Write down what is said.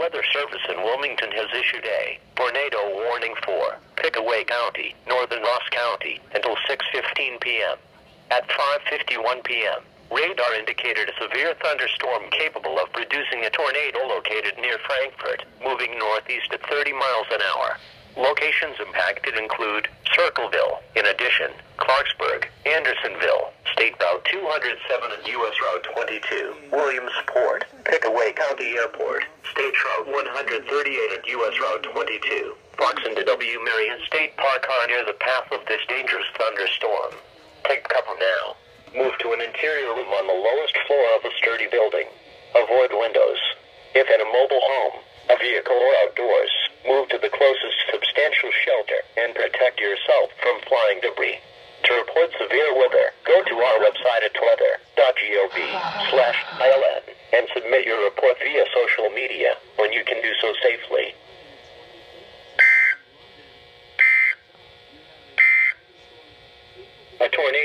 Weather Service in Wilmington has issued a tornado warning for Pickaway County, northern Ross County, until 6:15 p.m. At 5:51 p.m., radar indicated a severe thunderstorm capable of producing a tornado located near Frankfort, moving northeast at 30 miles an hour. Locations impacted include Circleville. In addition, Clarksburg, Andersonville, State Route 207 and U.S. Route 22, Williamsport, Pickaway County Airport, State Route 138 and U.S. Route 22, Foxen to W. Marion State Park are near the path of this dangerous thunderstorm. Take cover now. Move to an interior room on the lowest floor of a sturdy building. Avoid windows. If in a mobile home, a vehicle, or outdoors, move to the closest substantial shelter and protect yourself from flying debris. To report severe weather, go to our website at weather.gov/ILN and submit your report via social media when you can do so safely. A tornado